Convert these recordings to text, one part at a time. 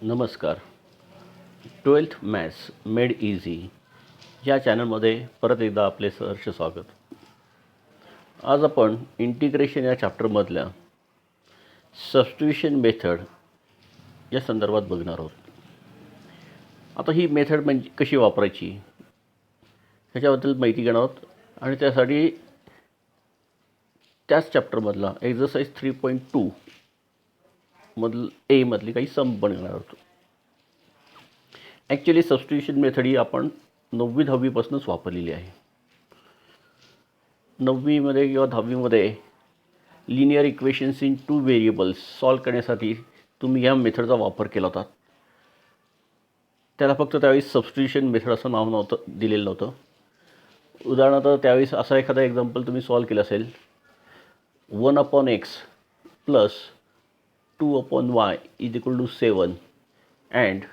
नमस्कार. 12th maths made easy या चॅनलमध्ये परत एकदा आपले सहर्ष स्वागत. आज आपण इंटिग्रेशन या चॅप्टरमधल्या सबस्टिट्यूशन मेथड या संदर्भात बघणार आहोत. आता ही मेथड म्हणजे कशी वापरायची ह्याच्याबद्दल माहिती घेणार आहोत आणि त्यासाठी त्याच चॅप्टरमधला एक्झरसाइज 3.2 मधली काही सम बनवणार आहोत. ॲक्च्युली सबस्टिट्यूशन मेथड ही आपण 9वी-10वीपासूनच वापरलेली आहे. 9वीमध्ये किंवा 10वीमध्ये linear equations in 2 variables solve करण्यासाठी तुम्ही ह्या मेथडचा वापर केला होता. त्याला फक्त त्यावेळी सबस्टिट्यूशन मेथड असं नाव दिलेलं नव्हतं. उदाहरणार्थ त्यावेळेस असा एखादा एक्झाम्पल तुम्ही सॉल्व केला असेल, 1/x plus 2/y is equal to 7 and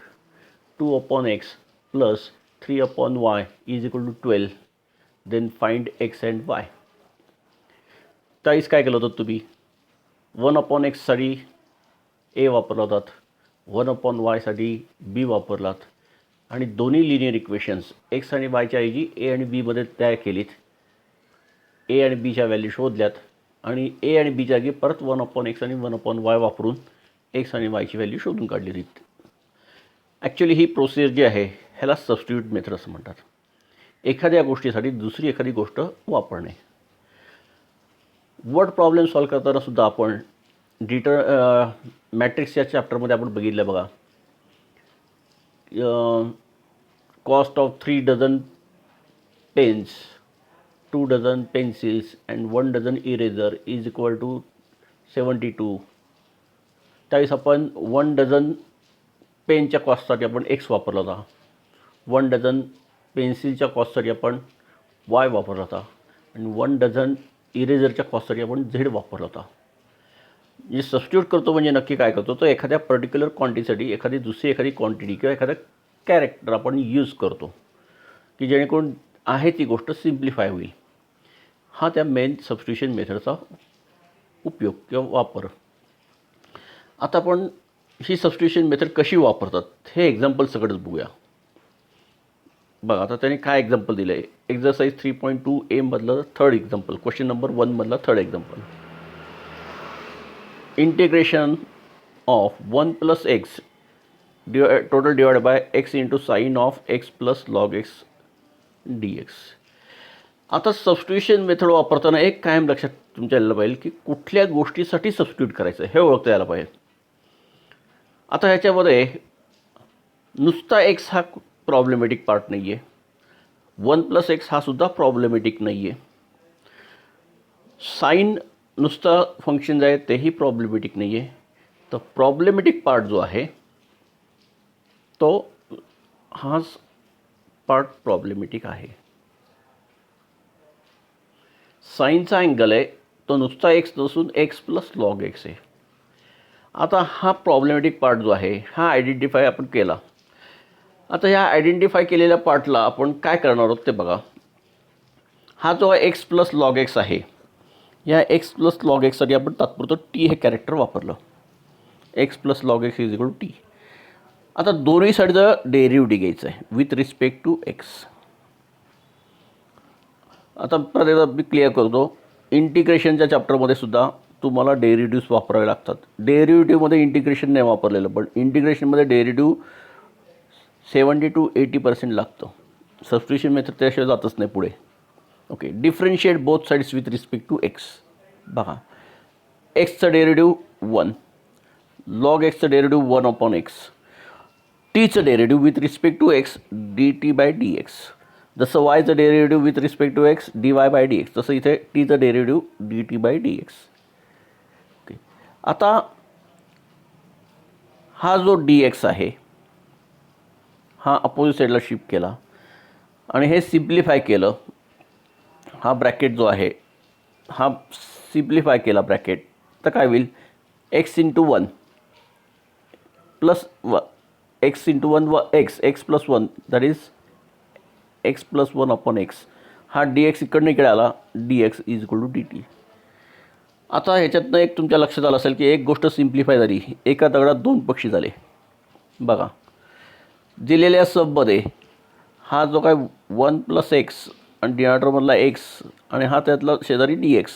2/x plus 3/y is equal to 12. Then find x and y. त्यावेळेस काय केलं होतं तुम्ही? 1/x साठी a वापरला होतात, 1/y साठी b वापरलात आणि दोन्ही लिनियर इक्वेशन्स x आणि y च्या ऐवजी a आणि b मध्ये तयार केलीत. a आणि b च्या व्हॅल्यू शोधल्यात आणि a आणि b च्या जागी परत 1/x आणि 1/y वापरून x आणि y ची व्हॅल्यू शोधून काढली. ॲक्च्युली ही प्रोसेस जी आहे ह्याला सबस्टिट्यूट मेथड असं म्हणतात. एखाद्या गोष्टीसाठी दुसरी एखादी गोष्ट वापरणे. वर्ड प्रॉब्लेम सॉल्व करताना सुद्धा आपण मॅट्रिक्स या चॅप्टरमध्ये आपण बघितलं बघा. Cost of 3 dozen pens, 2 dozen pencils and 1 dozen eraser is equal to 72. त्यावेळेस आपण 1 डझन पेनच्या कॉस्टसाठी आपण एक्स वापरला होता, 1 डझन पेन्सिलच्या कॉस्टसाठी आपण वाय वापरला होता आणि 1 डझन इरेझरच्या कॉस्टसाठी आपण झेड वापरला होता. जे सबस्टिट्यूट करतो म्हणजे नक्की काय करतो, तो एखाद्या पर्टिक्युलर क्वांटिटीसाठी एखादी क्वांटिटी किंवा एखादा कॅरेक्टर आपण यूज करतो की जेणेकरून आहे ती गोष्ट सिम्प्लिफाय होईल. हा त्या मेन सबस्टिट्यूशन मेथडचा उपयोग किंवा वापर. आता आपण ही सबस्टिट्यूशन मेथड कशी वापरतात हे एक्झाम्पल सगळंच बघूया. बघा आता त्याने काय एक्झाम्पल दिलं आहे. एक्झरसाइज 3.2 मधलं थर्ड एक्झाम्पल, क्वेश्चन नंबर 1 मधला third example. Integration of 1 + x total divide by x into sine of x plus log x dx. आता सबस्टिट्यूशन मेथड वापरताना एक कायम लक्षात तुमच्या यायला पाहिजे की कुठल्या गोष्टीसाठी सबस्टिट्यूट करायचं हे ओळखता यायला पाहिजे. आता ह्याच्यामध्ये नुसता x हा प्रॉब्लेमॅटिक पार्ट नाही आहे, 1 + x हा सुद्धा प्रॉब्लेमॅटिक नाही आहे, साइन नुसता फंक्शन आहे तेही प्रॉब्लेमॅटिक नाही आहे. तर प्रॉब्लेमॅटिक पार्ट जो आहे तो हाच पार्ट प्रॉब्लेमॅटिक आहे. साइनचा अँगल आहे तो नुसता x नसून x प्लस लॉग x आहे. आता हा प्रॉब्लेमॅटिक पार्ट जो आहे हा आयडेंटिफाय आपण केला. आता ह्या आयडेंटिफाय केलेल्या पार्टला आपण काय करणार आहोत ते बघा. हा जो x प्लस लॉग x आहे, या x प्लस लॉग xसाठी आपण तात्पुरतं t हे कॅरेक्टर वापरलं. x plus log x is equal to t. आता दोन्ही साईडचं डेरिव्हेटिव्ह घ्यायचं आहे विथ रिस्पेक्ट टू x. आता परत मी क्लिअर करतो, इंटिग्रेशनच्या चॅप्टरमध्ये सुद्धा तुम्हाला डेरिव्हेटिव्स वापरावे लागतात. डेरिव्हेटिव्हमध्ये इंटिग्रेशन नाही वापरलेलं, पण इंटिग्रेशनमध्ये डेरिव्हेटिव्ह 70 to 80% लागतं. सबस्टिट्यूशन मेथड त्याशिवाय जातच नाही पुढे. Okay, differentiate both sides with respect to x. बघा, एक्सचं डेरिव्हेटिव्ह 1, लॉग एक्सचं डेरिव्हेटिव्ह 1/x, टीचं derivative with respect to x dt/dx. जसं वायचं derivative with respect to x dy/dx, तसं इथे टीचं डेरिव्हेटिव्ह dt/dx. ओके, आता हा जो dx आहे हा अपोजिट साईडला शिफ्ट केला आणि हे सिम्प्लिफाय केलं. हा ब्रॅकेट जो आहे हा सिम्प्लिफाय केला ब्रॅकेट, तर काय होईल, x into 1 plus x into 1 व x plus 1 that is x plus 1/x. हा dx इकडनं इकडे आला, dx is equal to dt. आता ह्याच्यातनं एक तुमच्या लक्षात आलं असेल की एक गोष्ट सिम्प्लिफाय झाली, एका दगडात दोन पक्षी झाले. बघा दिलेल्या सबमध्ये हा जो काय 1 + x आणि डिनॉमिनेटरमधला x आणि हा त्यातला शेजारी dx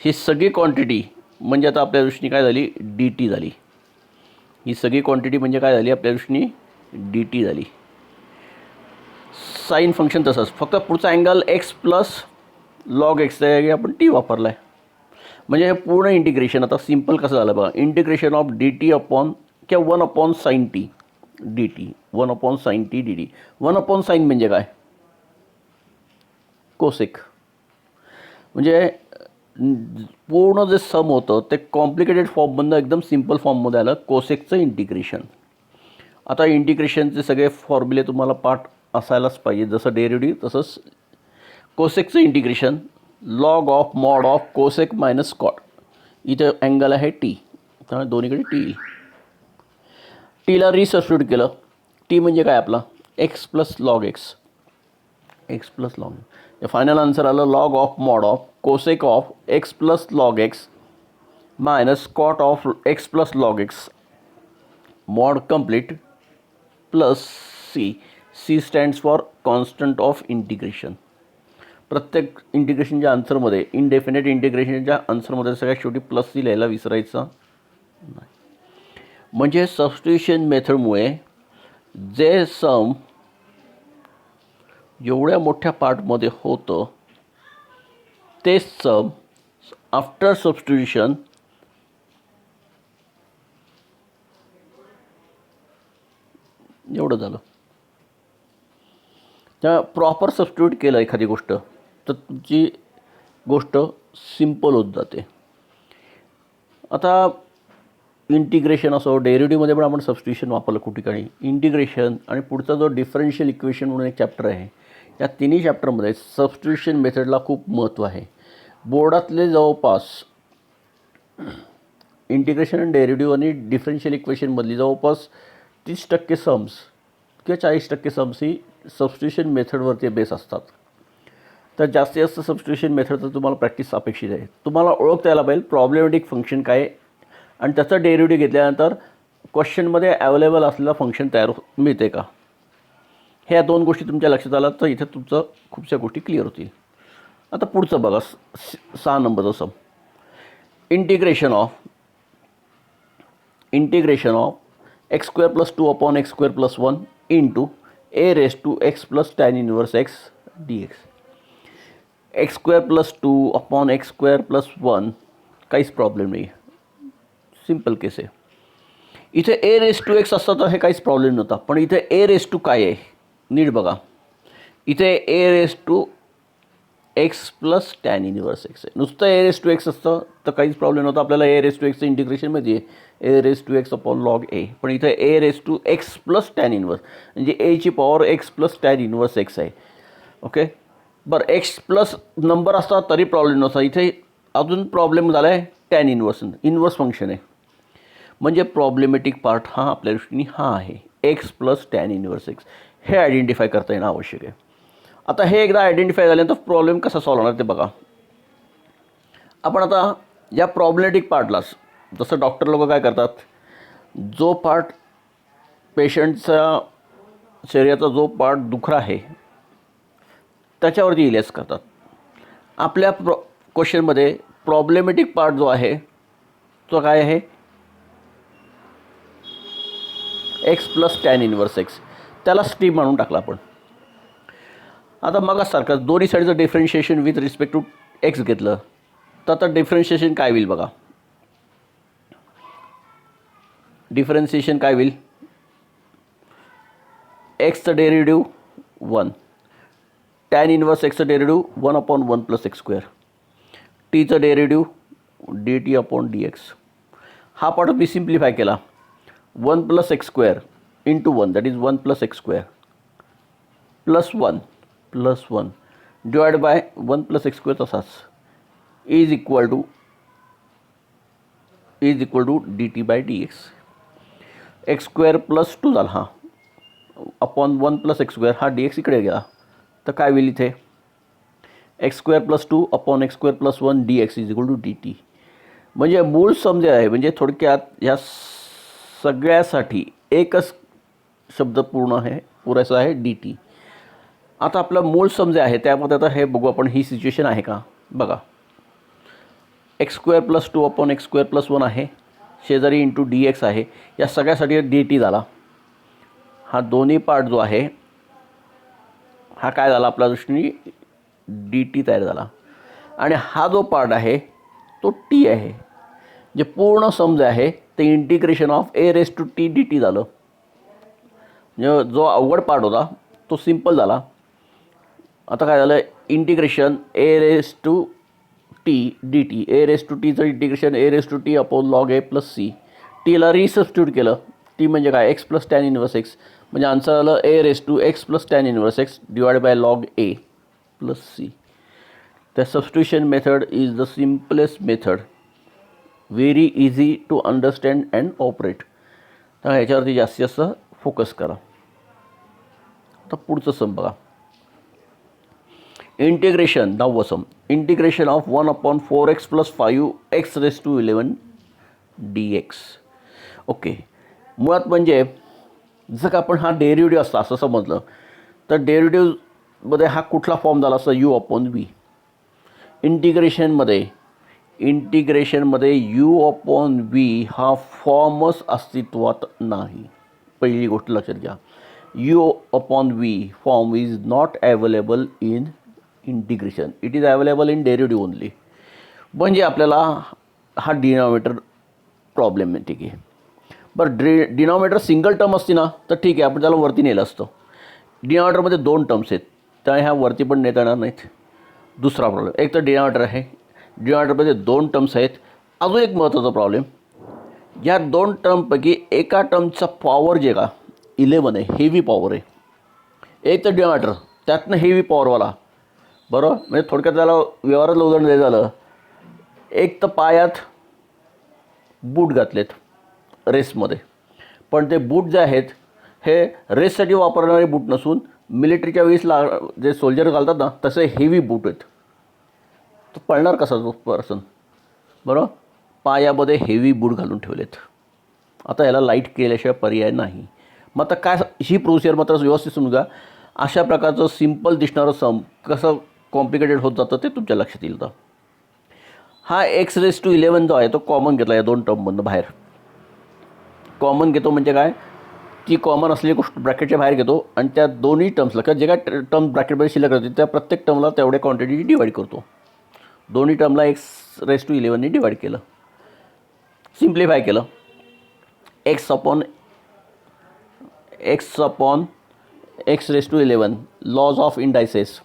ही सगळी क्वांटिटी म्हणजे आता आपल्या दृष्टीने काय झाली dt झाली. ही सगळी क्वांटिटी म्हणजे काय झाली आपल्या दृष्टीने dt झाली. साईन फंक्शन तसंच फक्त पुढचा अँगल x प्लस लॉग एक्सच्या जागी आपण t वापरला आहे. म्हणजे हे पूर्ण इंटिग्रेशन आता सिम्पल कसं झालं बघा इंटिग्रेशन ऑफ dt अपॉन किंवा 1/sin t dt 1/sin t dt 1/sin म्हणजे काय कोसेक. म्हणजे पूर्ण जे सम होतं ते कॉम्प्लिकेटेड फॉर्ममधनं एकदम सिम्पल फॉर्ममध्ये आलं कोसेकचं इंटिग्रेशन. आता इंटिग्रेशनचे सगळे फॉर्म्युले तुम्हाला पाठ असायलाच पाहिजे जसं डेरिव्हेटिव्ह तसंच कोसेकचं integration log of mod of cosec minus cot. इथं अँगल आहे टी त्यामुळे दोन्हीकडे टी येईल. टीला रिसबस्टिट्यूट केलं टी म्हणजे काय आपला x plus log x plus log final answer आलं log of mod of cosec of x plus log x minus cot of x plus log x mod complete plus c stands for constant of integration. प्रत्येक इंटिग्रेशनच्या आन्सरमध्ये indefinite इंटिग्रेशनच्या आन्सरमध्ये सगळ्यात शेवटी plus C लिहायला विसरायचं नाही. म्हणजे substitution मेथडमुळे जे सम एवढ्या मोठ्या पार्टमध्ये होतं ते सम आफ्टर सबस्टिट्यूशन एवढं झालं. त्या प्रॉपर सबस्टिट्यूट केलं एखादी गोष्ट तर तुमची गोष्ट सिम्पल होत जाते. आता इंटिग्रेशन असो डेरिव्हेटिव्हमध्ये पण आपण सबस्टिट्यूशन वापरलं खूप ठिकाणी इंटिग्रेशन आणि पुढचा जो डिफरन्शियल इक्वेशन म्हणून एक चॅप्टर आहे या तिन्ही चॅप्टरमध्ये सबस्टिट्यूशन मेथडला खूप महत्त्व आहे. बोर्डातले जवळपास इंटिग्रेशन आणि डेरिव्हेटिव्ह आणि डिफरन्शियल इक्वेशनमधली जवळपास 30% सम्स किंवा 40% सम्स ही सबस्टिट्यूशन मेथडवरती बेस असतात. तर जास्तीत जास्त सबस्टिट्यूशन मेथडचं तुम्हाला प्रॅक्टिस अपेक्षित आहे. तुम्हाला ओळखता यायला पाहिजे प्रॉब्लेमॅटिक फंक्शन काय आणि त्याचा डेरिव्हेटिव्ह घेतल्यानंतर क्वेश्चनमध्ये अवेलेबल असलेला फंक्शन तयार मिळते का ह्या दोन गोष्टी तुमच्या लक्षात आल्या तर इथे तुमचं खूपशा गोष्टी क्लिअर होतील. आता पुढचं बघा 6 नंबरचं sum integration of x² + 2 upon x² + 1 into a⁻x + tan inverse x dx. x² + 2 upon x² + 1 काहीच प्रॉब्लेम नाही सिम्पल केस आहे. इथे a⁻x असतं तर हे काहीच प्रॉब्लेम नव्हता पण इथे a⁻ काय आहे नीट बघा. इथे a⁻x + tan इनवर्स x आहे. नुसतं a⁻x असतं तर काहीच प्रॉब्लेम नव्हता आपल्याला a⁻x इंटिग्रेशन माहिती आहे a⁻x अपॉन लॉग a पण इथे a⁻x + tan इनवर्स म्हणजे a ची power x + tan inverse x आहे. ओके बरं x प्लस नंबर असता तरी प्रॉब्लेम नसता. इथे अजून प्रॉब्लेम झाला आहे tan इनवर्स फंक्शन आहे म्हणजे प्रॉब्लेमॅटिक पार्ट हा आपल्या दृष्टीने हा आहे x + tan इनवर्स x हे आयडेंटिफाय करता येणं आवश्यक आहे. आता हे एकदा आयडेंटिफाय झाल्यानंतर प्रॉब्लेम कसा सॉल्व्ह होणार ते बघा. आपण आता या प्रॉब्लेमॅटिक पार्टलाच जसं डॉक्टर लोक काय करतात जो पार्ट पेशंटचा शरीराचा जो पार्ट दुखरा आहे त्याच्यावरती इलेस करतात. आपल्या क्वेश्चनमध्ये प्रॉब्लेमॅटिक पार्ट जो आहे तो काय आहे x + tan इनवर्स x त्याला स्टीम म्हणून टाकला आपण. आता मग सारखं दोन्ही साईडचं differentiation with respect to x घेतलं तर आता डिफरन्शिएशन काय होईल बघा. डिफरन्शिएशन काय होईल एक्सचं डेरिव्हेटिव्ह 1 tan इनवर्स एक्सचं डेरिव्हेटिव्ह 1/1 + x². टीचं डेरिव्हेटिव्ह dt/dx. हा पार्ट मी सिम्प्लिफाय केला 1 + x² into 1 that is 1 + x² + 1 divide by 1 + x² तसाच is equal to dt/dx. x² + 2 झाला हा अपॉन 1 + x² हा dx इकडे गेला तर काय होईल इथे x² + 2 upon x² + 1 dx is equal to dt. म्हणजे मूळ सम जे आहे म्हणजे थोडक्यात या सगळ्यासाठी एकच शब्द पूर्ण आहे पुरेसा आहे डी टी. आता आपलं मूळ सम जे आहे त्यामध्ये आता हे बघू आपण, ही सिच्युएशन आहे का बघा. X square plus 2 upon x square plus 1 आहे, शेजारी इंटू डी एक्स आहे. या सगळ्यासाठी डी टी झाला. हा दोन्ही पार्ट जो आहे हा काय झाला आपल्या दृष्टीने डी टी तयार झाला. आणि हा जो पार्ट आहे तो टी आहे. जे पूर्ण सम जे आहे ते integration of A raise to T D T झालं. म्हणजे जो अवघड पार्ट होता तो सिम्पल झाला. आता काय झालं, integration a raise to T D t. A raise to टीचं integration a raise to t upon log a plus c. टीला रिसबस्टिट्यूट केलं. टी म्हणजे काय, x plus tan inverse x. म्हणजे आन्सर आलं a raise to x plus tan inverse x divide by log a plus c. The substitution method is the simplest method, very easy to understand and operate. तर ह्याच्यावरती जास्तीत जास्त focus करा. आता पुढचं sum बघा. इंटिग्रेशन 9वा sum. Integration of 1 upon 4x plus 5x raise to 11 dx. Okay, मुळात म्हणजे जर का आपण हा डेरिव्हेटिव्ह असता असं समजलं तर डेरिव्हेटिव्हमध्ये हा कुठला फॉर्म झाला असता, यू अपॉन व्ही. इंटिग्रेशनमध्ये यू अपॉन व्ही हा फॉर्मच अस्तित्वात नाही. पहिली गोष्ट लक्षात घ्या, u upon v form is not available in integration, it is available in derivative only. म्हणजे आपल्याला हा डिनॉमिनेटर प्रॉब्लेमॅटिक आहे. बरं, डिनॉमिनेटर सिंगल टर्म असती ना तर ठीक आहे, आपण त्याला वरती नेलं असतं. डिनॉमिनेटरमध्ये 2 टर्म्स आहेत त्या ह्या वरती पण नेता येणार नाहीत. दुसरा प्रॉब्लेम, एक तर डिनॉमिनेटर आहे, डिनॉमिनेटरमध्ये 2 टर्म्स आहेत. अजून एक महत्त्वाचा प्रॉब्लेम, या 2 टर्मपैकी एका टर्मचा पॉवर जे का 11 आहे, हेवी पॉवर आहे. एक तर डिनॉमिनेटर त्यातनं हेवी पॉवरवाला, बरोबर. म्हणजे थोडक्यात त्याला व्यवहारातलं उदाहरण द्यायचं झालं, एक तर पायात बूट घातलेत रेसमध्ये, पण ते बूट जे आहेत हे रेससाठी वापरणारे बूट नसून मिलिटरीच्या वेळेस जे सोल्जर घालतात ना तसे हेवी बूट आहेत. तर पळणार कसा तो पर्सन, बरोबर. पायामध्ये हेवी बूट घालून ठेवलेत. आता याला लाईट केल्याशिवाय पर्याय नाही. मग आता काय ही प्रोसिजर मात्र व्यवस्थित समजा. अशा प्रकारचं सिम्पल दिसणारं सम कसं कॉम्प्लिकेटेड होत जातं ते तुमच्या लक्षात येईल. तर हा एक्स रेस टू 11 जो आहे तो कॉमन घेतला या 2 टर्ममधनं बाहेर. कॉमन घेतो म्हणजे काय, ती कॉमन असलेली गोष्ट ब्रॅकेटच्या बाहेर घेतो आणि त्या दोन्ही टर्म्सला किंवा जे काय टर्म ब्रॅकेटमध्ये शिल्लक राहते त्या प्रत्येक टर्मला तेवढ्या क्वांटिटी डिवाईड करतो. दोन्ही टर्मला एक्स रेस टू 11ने डिवाईड केलं. सिम्प्लिफाय केलं. X upon x raise to 11 laws of indices.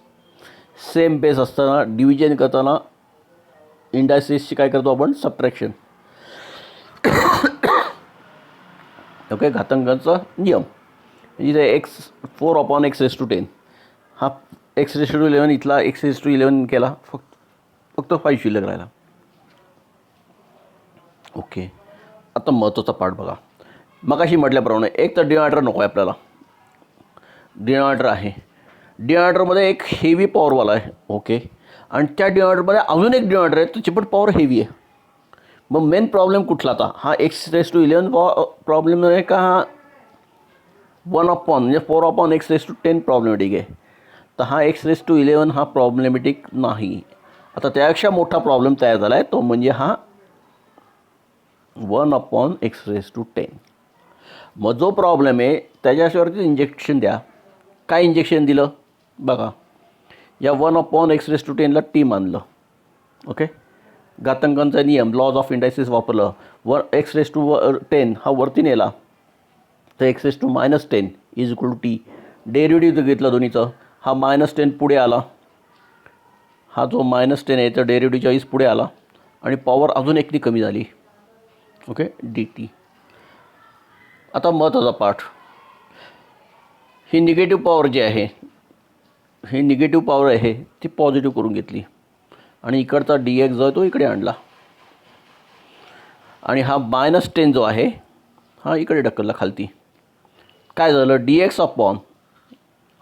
Same base असताना डिव्हिजन करताना इंडायसेसची काय करतो आपण, सबट्रॅक्शन. ओके, घातांकांचा नियम. इथे X 4 upon x raise to 10 हा एक्स रेस टू 11 इथला एक्स रेस टू 11 केला, फक्त 5 शिल्लक राहिला. ओके, आता महत्त्वाचा पार्ट बघा. मगाशी म्हटल्याप्रमाणे एक तर डिनॉमिनेटर नको आहे आपल्याला. डिनॉमिनेटर आहे, डिनॉमिनेटरमध्ये एक हेवी पॉवरवाला आहे. ओके, आणि त्या डिनॉमिनेटरमध्ये अजून एक डिनॉमिनेटर आहे त्याची पण पॉवर हेवी आहे. मग मेन प्रॉब्लेम कुठला आता, हा एक्स रेस टू 11 प्रॉब्लेम आहे का हा 1 अपॉन म्हणजे 4 upon x raise to 10 problematic आहे. तर हा एक्स रेस टू 11 हा प्रॉब्लेमॅटिक नाही. आता त्यापेक्षा मोठा प्रॉब्लेम तयार झाला आहे तो म्हणजे हा 1 अपॉन एक्स रेस टू 10. मग जो प्रॉब्लेम आहे त्याच्यावरती इंजेक्शन द्या. काय इंजेक्शन दिलं बघा, या 1 अपॉन एक्स रेस टू 10ला टी मानलं. ओके, घातांकांचा नियम लॉज ऑफ इंडायसिस वापरलं. एक्स रेस टू 10 हा वरती नेला तर X raise to -10 is equal to T. Derivative घेतलं दोन्हीचं, हा -10 पुढे आला, हा जो -10 आहे तर डेरिव्हेटिव्हच्या 20 पुढे आला आणि पॉवर अजून एकनी कमी झाली. Okay, D T. आता महत्त्वाचा पार्ट, ही निगेटिव्ह पॉवर जी आहे, ही निगेटिव्ह पॉवर आहे ती पॉझिटिव्ह करून घेतली आणि इकडचा डी एक्स जो आहे तो इकडे आणला आणि हा -10 जो आहे हा इकडे ढकलला खालती. काय झालं, डी एक्स अपॉन,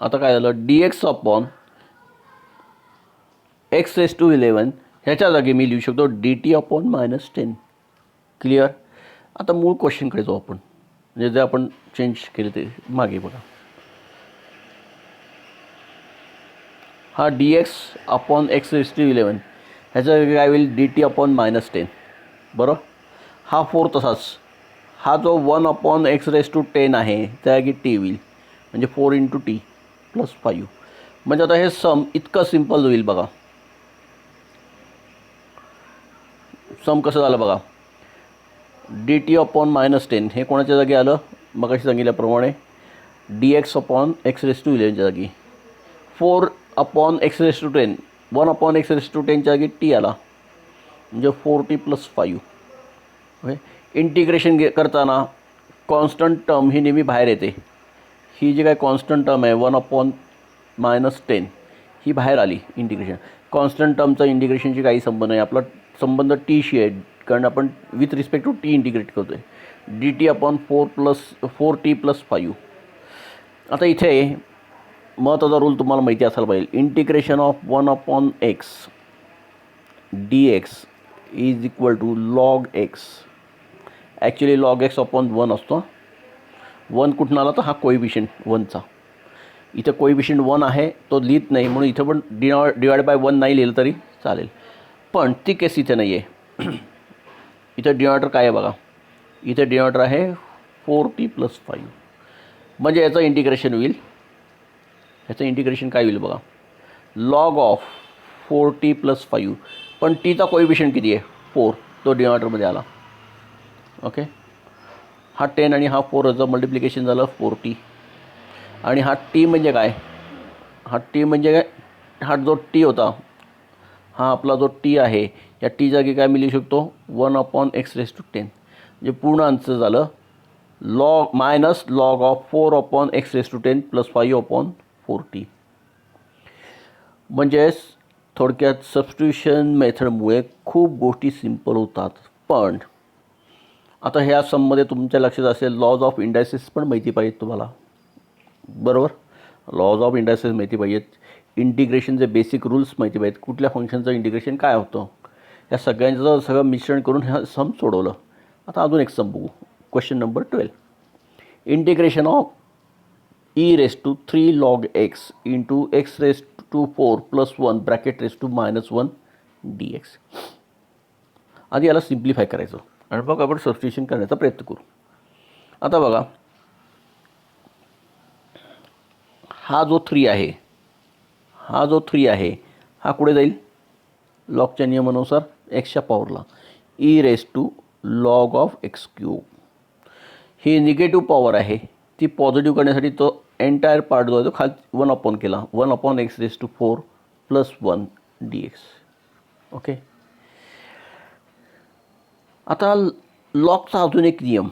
आता काय झालं, D X upon x raise to 11 ह्याच्या जागी मी लिहू शकतो डी टी अपॉन -10. क्लिअर. आता मूळ क्वेश्चनकडे जाऊ आपण. म्हणजे जे आपण चेंज केले ते मागे बघा. हा dx/x⁻11 ह्याचं काय होईल dt/-10 बरोबर. हा 4 तसाच. हा जो 1/x⁻10 आहे त्या जागी t होईल म्हणजे 4 × t + 5. म्हणजे आता हे सम इतकं सिम्पल होईल बघा. सम कसं झालं बघा. dt/-10 हे कोणाच्या जागी आलं मगाशी सांगितल्याप्रमाणे dx/x⁻11 च्या जागी. 4/x⁻10 1/x⁻10 च्या जागी t आला म्हणजे 4t + 5. ओके. इंटिग्रेशन करताना कॉन्स्टंट टर्म ही नेहमी बाहेर येते. ही जी काय कॉन्स्टंट टर्म आहे 1/-10 ही बाहेर आली. इंटिग्रेशन कॉन्स्टंट टर्मचा इंटिग्रेशनशी काही संबंध नाही. आपला संबंध टीशी आहे कारण आपण with respect to T integrate करतो आहे. dt/4t + 5. आता इथे महत्त्वाचा रूल तुम्हाला माहिती असायला पाहिजे. Integration of 1/x dx = log x. Actually log x/1 असतो. 1 कुठून आला तर हा कोइफिशियंट 1चा. इथं कोइफिशियंट 1 आहे तो लिहित नाही म्हणून इथं पण डिवाइड/1 नाही लिहिलं तरी चालेल. पण ती केस इथे नाही आहे. इथं डिनॉमिनेटर काय आहे बघा. इथे डिनॉमिनेटर आहे 4t + 5. म्हणजे याचं इंटिग्रेशन होईल. ह्याचं इंटिग्रेशन काय होईल बघा. log of 4t + 5. पण टीचा कोइफिशियंट किती आहे 4 तो डिनॉमिनेटरमध्ये आला. ओके. हा 10 आणि हा 4 याचं मल्टिप्लिकेशन झालं 4t. आणि हा टी म्हणजे काय. हा टी म्हणजे काय. हा जो टी होता हा आपला जो टी आहे या टी जागी काय मी लिहू शकतो 1/x⁻10 म्हणजे पूर्ण आन्सर झालं -log ऑफ 4/x⁻10 + 5/4t. म्हणजेच थोडक्यात सबस्टिट्यूशन मेथडमुळे खूप गोष्टी सिम्पल होतात. पण आता ह्या सममध्ये तुमच्या लक्षात असेल लॉज ऑफ इंडायसिस पण माहिती पाहिजेत तुम्हाला. बरोबर. लॉज ऑफ इंडायसिस माहिती पाहिजेत. इंटिग्रेशनचे बेसिक रूल्स माहिती पाहिजेत. कुठल्या फंक्शनचं इंटिग्रेशन काय होतं या सगळ्यांचं सगळं मिश्रण करून ह्या सम सोडवलं. आता अजून एक सम बघू. Question number 12. Integration of e⁻³ log x × x⁻⁴ + 1 (−1 dx. आधी याला सिम्प्लिफाय करायचं आणि मग आपण सबस्टिट्यूशन करण्याचा प्रयत्न करू. आता बघा हा जो 3 आहे हा कुठे जाईल लॉगच्या नियमानुसार एक्सच्या पॉवरला e⁻log of x³. He negative power आहे ती पॉझिटिव्ह करण्यासाठी तो एंटायर पार्ट जो आहे तो खाली 1/, केला 1/x⁴ + 1 dx. ओके. आता लॉगचा अजून एक नियम.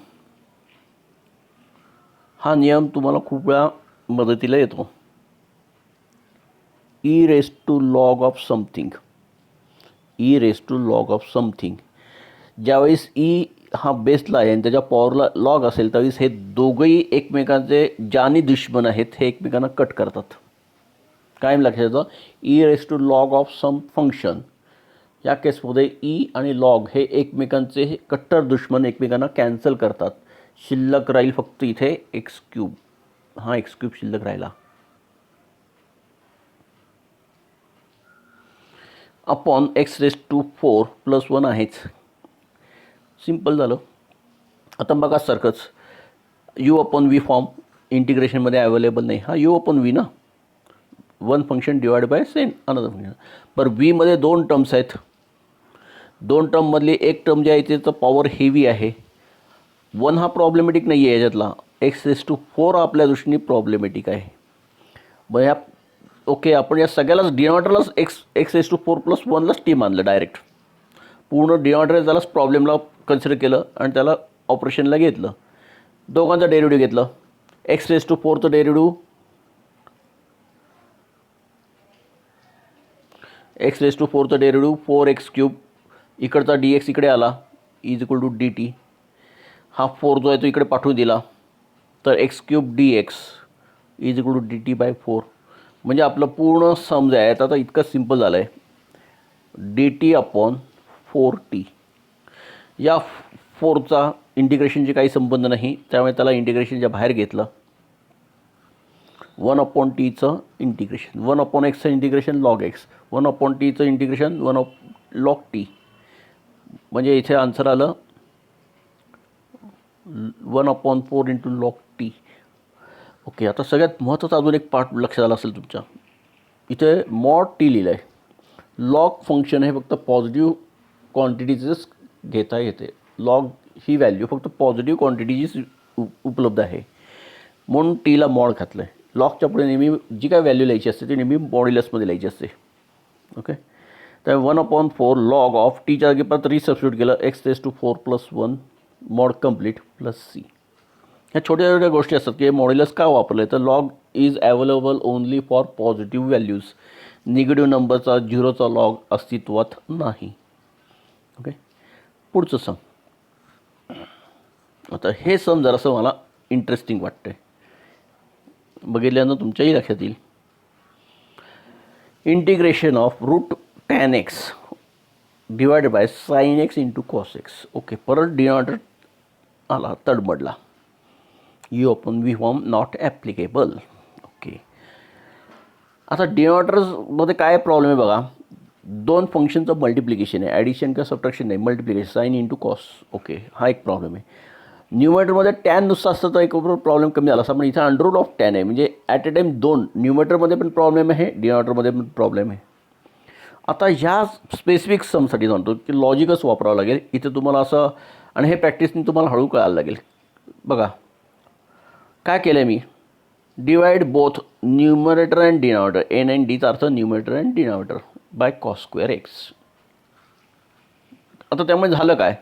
हा नियम तुम्हाला खूप वेळा मदतीला येतो. e⁻log of something. ज्यावेळेस हा बेसला आहे आणि त्याच्या पॉवरला लॉग असेल त्यावेळेस हे दोघंही एकमेकांचे जानी दुश्मन आहेत. हे एकमेकांना कट करतात. कायम लक्षात येतं e⁻log ऑफ सम फंक्शन या केसमध्ये आणि लॉग हे एकमेकांचे कट्टर दुश्मन एकमेकांना कॅन्सल करतात. शिल्लक राहील फक्त इथे x³. हा x³ शिल्लक राहिला (x⁴ + 1 आहेच. सिम्पल झालं. आता बघा सारखंच u/v फॉर्म इंटिग्रेशनमध्ये अवेलेबल नाही. हा u/v ना. 1 फंक्शन / अनदर फंक्शन. बरं व्हीमध्ये 2 टर्म्स आहेत. 2 टर्ममधली एक टर्म जी आहे त्याचं पॉवर हेवी आहे. 1 हा प्रॉब्लेमॅटिक नाही आहे याच्यातला. x⁴ आपल्या दृष्टीने प्रॉब्लेमॅटिक आहे. मग ह्या ओके आपण या सगळ्यालाच डिनॉमिनेटरलाच x⁴ + 1लाच टी मानलं डायरेक्ट. पूर्ण डिनॉमिनेटर त्यालाच प्रॉब्लेमला कन्सिडर केलं आणि त्याला ऑपरेशनला घेतलं. दोघांचा डेरिव्हेटिव्ह घेतलं. x⁴चं डेरिव्हेटिव्ह x⁴चं डेरिव्हेटिव्ह 4x³ इकडचा dx इकडे आला = dt. हा 4 जो आहे तो इकडे पाठवून दिला तर x³ dx = dt/4. म्हणजे आपलं पूर्ण सम जे आहे आता इतकं सिम्पल झालं आहे dt/4t. या 4चा इंटिग्रेशनचे काही संबंध नाही, त्यामुळे त्याला इंटिग्रेशनच्या बाहेर घेतलं. 1/tचं इंटिग्रेशन, 1/xचं इंटिग्रेशन लॉग एक्स, 1/tचं इंटिग्रेशन लॉग टी, म्हणजे इथे आन्सर आलं 1/4 इंटू लॉग टी. ओके, आता सगळ्यात महत्त्वाचा अजून एक पार्ट लक्षात आला असेल तुमच्या. इथे मॉड टी लिहिलं आहे. लॉग फंक्शन हे फक्त पॉझिटिव्ह क्वांटिटीजच घेता येते. लॉग ही व्हॅल्यू फक्त पॉझिटिव्ह क्वांटिटीचीच उपलब्ध आहे, म्हणून टीला मॉड घातलं आहे. लॉगच्या पुढे नेहमी जी काय व्हॅल्यू लिहायची असते ती नेहमी मॉड्युलसमध्ये लिहायची असते. ओके, तर 1/4 लॉग ऑफ टीच्या जागी परत रिसबस्टिट्यूट केलं, x⁴ + 1 mod complete plus C. ह्या छोट्या छोट्या गोष्टी असतात की मॉड्युलस का वापरलं, तर log is available only for positive values. Negative नंबरचा 0चा लॉग अस्तित्वात नाही. ओके, पुढचं सम. आता हे सम जरासं मला इंटरेस्टिंग वाटतं आहे, बघितल्यानं तुमच्याही लक्षात येईल. Integration of √10x divided by sin x into cos x. Okay, परत डिनॉमिनेटर आला तडमडला. U/V form not applicable. Okay, आता डिनॉमिनेटर्समध्ये काय प्रॉब्लेम आहे बघा. दोन फंक्शनचं मल्टिप्लिकेशन आहे, ॲडिशन किंवा सबट्रॅक्शन नाही, multiplication sine into cos. Okay, हा एक प्रॉब्लेम आहे. न्यूमरेटरमध्ये टॅन नुसतं असतं तर एक प्रॉब्लेम कमी झाला असता, पण इथं √10 आहे, म्हणजे ॲट अ टाईम दोन न्यूमरेटरमध्ये पण प्रॉब्लेम आहे, डिनॉमिनेटरमध्ये पण प्रॉब्लेम आहे. आता ह्या स्पेसिफिक समसाठी सांगतो की लॉजिकच वापरावं लागेल इथे तुम्हाला असं, आणि हे प्रॅक्टिसने तुम्हाला हळू कळायला लागेल. बघा काय केलं आहे मी, divide both numerator and denominator, n and डीचा अर्थ numerator and denominator by cos²x. आता त्यामुळे झालं काय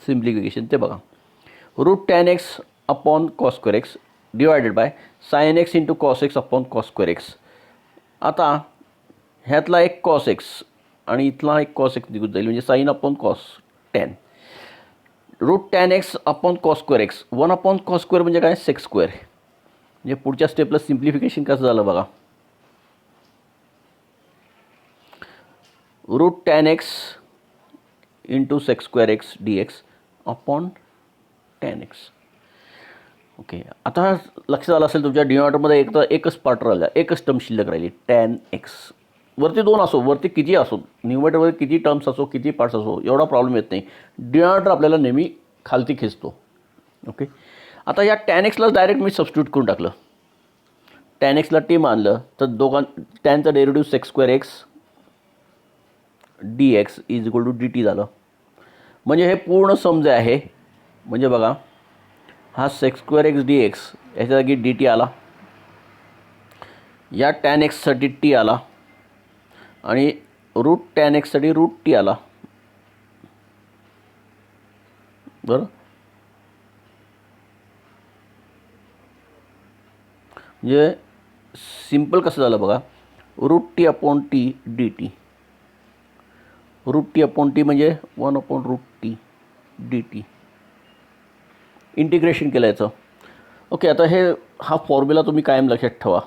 सिम्प्लिफिकेशन ते बघा. √10x upon cos² divided by sin x into cos x upon cos². आता ह्यातला एक cos x आणि इथला एक cos x निघून जाईल, म्हणजे sin upon cos 10. √10x upon cos²x, 1/cos² म्हणजे काय sec². म्हणजे पुढच्या स्टेपला सिम्प्लिफिकेशन कसं झालं बघा. √10x into sec²x dx upon 10x. Okay, आता लक्षात आलं असेल तुमच्या डिनॉमिनेटरमध्ये एकच पार्ट राहिला, एकच टर्म शिल्लक राहिली, tan x. वरती दोन असो, वरती किती असो, न्यूमरेटरमध्ये किती टर्म्स असो, किती पार्ट्स असो, एवढा प्रॉब्लेम येत नाही. डिनॉमिनेटर आपल्याला नेहमी खालती खेचतो. ओके, आता या tan xला डायरेक्ट मी सबस्टिट्यूट करून टाकलं. tan xला टी मानलं तर टॅनचा derivative sec²x dx is equal to dt झालं. म्हणजे हे पूर्ण सम जे आहे, म्हणजे बघा हा sec²x dx याच्या जागी dt आला, या tan x साठी t आला, आणि √10x साठी √t आला. बरं, म्हणजे सिम्पल कसं झालं बघा. √t/t dt, √t/t म्हणजे 1/√t dt. इंटिग्रेशन केलं याचं. ओके, आता हा फॉर्म्युला तुम्ही कायम लक्षात ठेवा.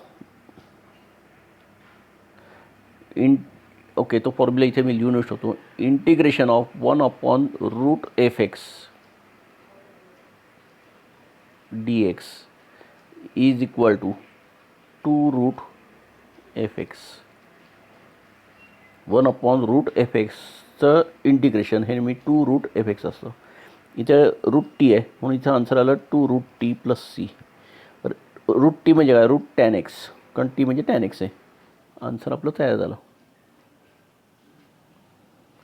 ओके, तो फॉर्म्युला इथे मी लिहून शकतो. Integration of 1/√fx dx is equal to 2√fx. 1/√fxचं इंटिग्रेशन हे मी 2√fx असतं. इथे √t आहे म्हणून इथं आन्सर आलं 2√t + c. √t म्हणजे काय, √10x, कारण t म्हणजे tan x आहे. आन्सर आपलं तयार झालं.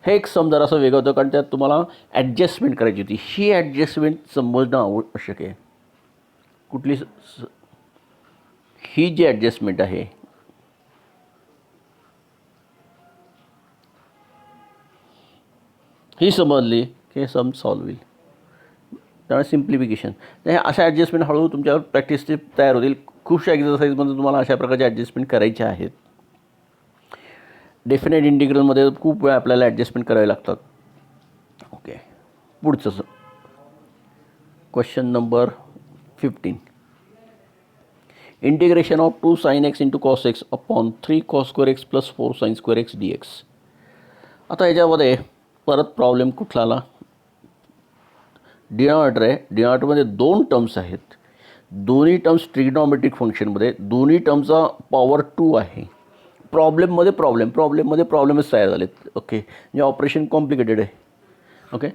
हे एक सम जरासं वेगळं होतं, कारण त्यात तुम्हाला ॲडजस्टमेंट करायची होती. ही ॲडजस्टमेंट समजणं आवश्यक आहे. कुठली ही जी ॲडजस्टमेंट आहे ही समजली की सम सॉल्व होईल. त्यामुळे सिम्प्लिफिकेशन, अशा ॲडजस्टमेंट हळूहळू तुमच्यावर प्रॅक्टिसचे तयार होतील. खूपशा एक्झरसाईजमध्ये तुम्हाला अशा प्रकारचे ॲडजस्टमेंट करायचे आहेत. डेफिनेट इंटिग्रलमध्ये खूप वेळा आपल्याला ॲडजस्टमेंट करावे लागतात. ओके, पुढचं question number 15. Integration of 2 sin x into cos x upon 3 cos² x + 4 sin² x dx. आता याच्यामध्ये परत प्रॉब्लेम कुठला आला, डिनॉमिनेटर आहे, डिनॉमिनेटरमध्ये 2 टर्म्स आहेत, दोन्ही टर्म्स ट्रिग्नॉमेट्रिक फंक्शनमध्ये, दोन्ही टर्मचा पॉवर 2 आहे. प्रॉब्लेममध्ये प्रॉब्लेमच तयार झालेत. ओके, म्हणजे ऑपरेशन कॉम्प्लिकेटेड आहे. ओके,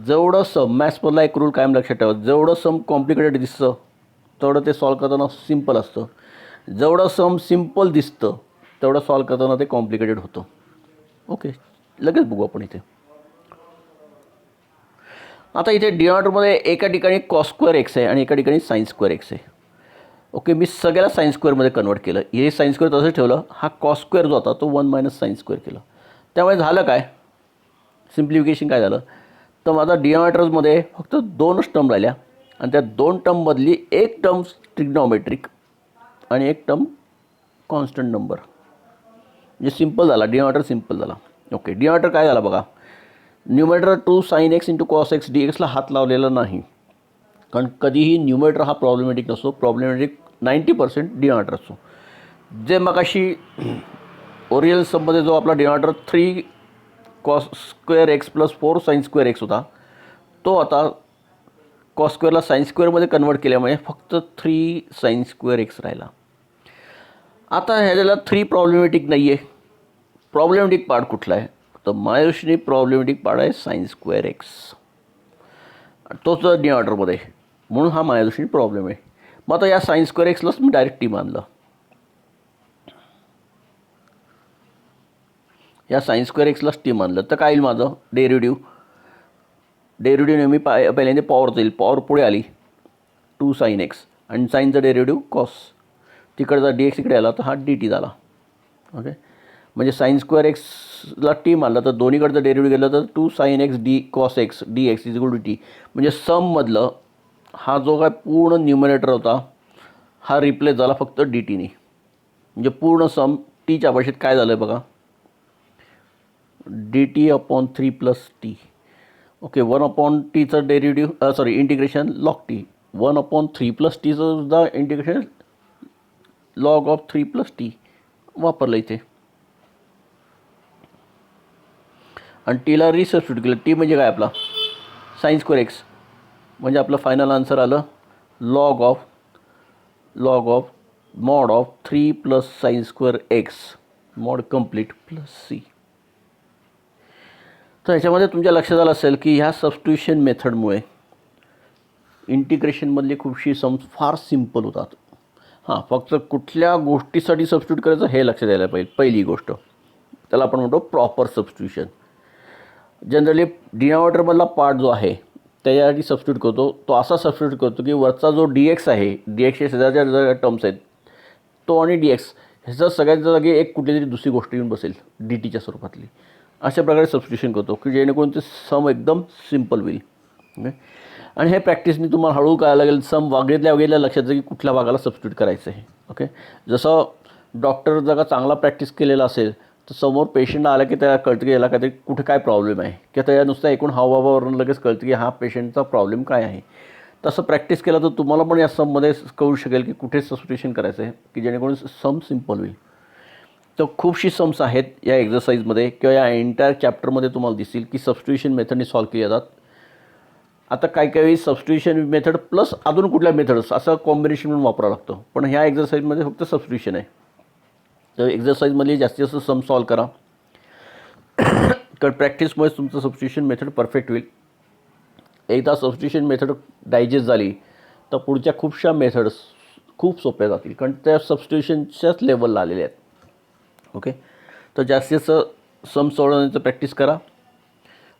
जेवढं सम मॅथ्समधला एक रूल कायम लक्षात ठेवा, जेवढं सम कॉम्प्लिकेटेड दिसतं तेवढं ते सॉल्व करताना सिम्पल असतं, जेवढं सम सिम्पल दिसतं तेवढं सॉल्व करताना ते कॉम्प्लिकेटेड होतं. ओके, लगेच बघू आपण इथे. आता इथे डिनॉमिनेटरमध्ये एका ठिकाणी कॉस स्क्वेअर एक्स आहे आणि एका ठिकाणी साइन स्क्वेअर एक्स आहे. ओके, मी सगळ्याला साइन स्क्वेअरमध्ये कन्वर्ट केलं. हे साइन स्क्वेअर तसं ठेवलं, हा कॉस स्क्वेअर जो होता तो 1 - साइन स्क्वेअर केला. त्यामुळे झालं काय, सिम्प्लिफिकेशन काय झालं, तर माझा डिनॉमिनेटर्समध्ये फक्त 2च टर्म राहिल्या आणि त्या 2 टर्ममधली एक टर्म ट्रिग्नॉमेट्रिक आणि एक टर्म कॉन्स्टंट नंबर, म्हणजे सिम्पल झाला, डिनॉमिनेटर सिम्पल झाला. ओके, डिनॉमिनेटर काय झाला बघा, numerator 2 sin x × cos x dx ला हात लावलेला नाही, कारण कधीही न्यूमरेटर हा प्रॉब्लेमॅटिक नसतो. प्रॉब्लेमॅटिक 90% डिनॉमिनेटर असतो. जे मगाशी ओरिजिनल सममध्ये जो आपला denominator 3 cos square x plus 4 sin square x होता, तो आता कॉस स्क्वेअरला साइन स्क्वेअरमध्ये कन्वर्ट केल्यामुळे फक्त 3 sin स्क्वेअर एक्स राहिला. आता ह्याला 3 प्रॉब्लेमॅटिक नाही आहे. प्रॉब्लेमॅटिक पार्ट कुठला आहे, तर माझ्या दृष्टीने प्रॉब्लेमॅटिक पार्ट आहे साइन स्क्वेअर एक्स, तोच डिनॉमिनेटरमध्ये आहे, म्हणून हा माझ्या दृष्टीने प्रॉब्लेम आहे. मग आता या साइन स्क्वेअर एक्सलाच मी डायरेक्ट टी मानलं. या साइन स्क्वेअर एक्सलाच टी मानलं तर काय येईल माझं डेरिव्हेटिव्ह नेहमी पहिल्यांदा पॉवर जाईल, पॉवर पुढे आली 2 sin x आणि साईनचा डेरिव्हेटिव्ह कॉस, तिकडचा डी एक्स इकडे आला तर हा डी टी झाला. ओके, म्हणजे साइन स्क्वेअर एक्सला टी मानलं तर दोन्हीकडचं डेरिव्हेटिव्ह गेलं तर 2 sin x D cos X D X is equal to T. म्हणजे सममधलं हा जो काय पूर्ण न्यूमरेटर होता हा रिप्लेस झाला फक्त डी टीने. म्हणजे पूर्ण सम टीच्या भाषेत काय झालं आहे बघा, D T upon 3 + T. Okay, 1 टीचं डेरिव्हेटिव्ह इंटिग्रेशन लॉग टी, 1/3 + टीचं सुद्धा इंटिग्रेशन लॉग ऑफ 3 + टी वापरलं इथे. आणि टीला रिसबस्टिट्यूट केलं. टी म्हणजे काय आपला साइन स्क्वेअर एक्स, म्हणजे आपलं फायनल आन्सर आलं log of mod of 3 + sine square X mod complete plus C. तर ह्याच्यामध्ये तुमच्या लक्षात आलं असेल की ह्या सबस्टिट्यूशन मेथडमुळे इंटिग्रेशनमधले खूपशी सम्स फार सिम्पल होतात. हां, फक्त कुठल्या गोष्टीसाठी सबस्टिट्यूट करायचं हे लक्षात यायला पाहिजे. पहिली गोष्ट त्याला आपण म्हणतो प्रॉपर सबस्टिट्यूशन. जनरली डिनॉमिनेटरमधला पार्ट जो आहे त्याच्यासाठी सबस्टिट्यूट करतो, तो असा सबस्टिट्यूट करतो की वरचा जो डी एक्स आहे, डी एक्सच्या शेजारच्या ज्या टर्म्स आहेत तो आणि डी एक्स ह्याचा सगळ्याच्या जागी एक कुठली तरी दुसरी गोष्ट येऊन बसेल डी टीच्या स्वरूपातली, अशा प्रकारे सबस्टिट्यूशन करतो की जेणेकरून ते सम एकदम सिम्पल होईल. ओके, आणि हे प्रॅक्टिसने तुम्हाला हळूहळू कळायला लागेल, सम वगैरे लक्षात जाईल की कुठल्या भागाला सबस्टिट्यूट करायचं आहे. ओके, जसं डॉक्टर जर का चांगला प्रॅक्टिस केलेला असेल तर समोर पेशंट आला की त्याला कळतं की याला काहीतरी कुठे काय प्रॉब्लेम आहे, किंवा त्याच्या नुसतं एकूण हावभावावरून लगेच कळतं की हा पेशंटचा प्रॉब्लेम काय आहे. तसं प्रॅक्टिस केलं तर तुम्हाला पण या सममध्ये कळू शकेल की कुठे सबस्टिट्यूशन करायचं आहे की जेणेकरून सम सिम्पल होईल. तर खूपशी सम्स आहेत या एक्झरसाईजमध्ये किंवा या एंटायर चॅप्टरमध्ये तुम्हाला दिसतील की सबस्टिट्यूशन मेथडने सॉल्व केले जातात. आता काही सबस्टिट्यूशन मेथड प्लस अजून कुठल्या मेथड्स असं कॉम्बिनेशन म्हणून वापरावं लागतं, पण ह्या एक्झरसाईजमध्ये फक्त सबस्टिट्यूशन आहे. तर एक्झरसाईजमध्ये जास्तीत जास्त सम सॉल्व करा, कारण प्रॅक्टिसमुळे तुमचं सबस्टिट्यूशन मेथड परफेक्ट होईल. एकदा सबस्टिट्यूशन मेथड डायजेस्ट झाली तर पुढच्या खूपशा मेथड्स खूप सोप्या जातील, कारण त्या सबस्टिट्यूशनच्याच लेवलला आलेल्या आहेत. ओके, तर जास्तीत जास्त सम सोडवण्याचं प्रॅक्टिस करा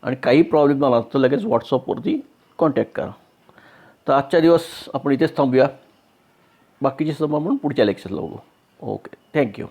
आणि काही प्रॉब्लेम आला तर लगेच व्हॉट्सअपवरती कॉन्टॅक्ट करा. तर आजच्या दिवस आपण इथेच थांबूया, बाकीची सम आपण पुढच्या लेक्चरला बघू. Okay, thank you.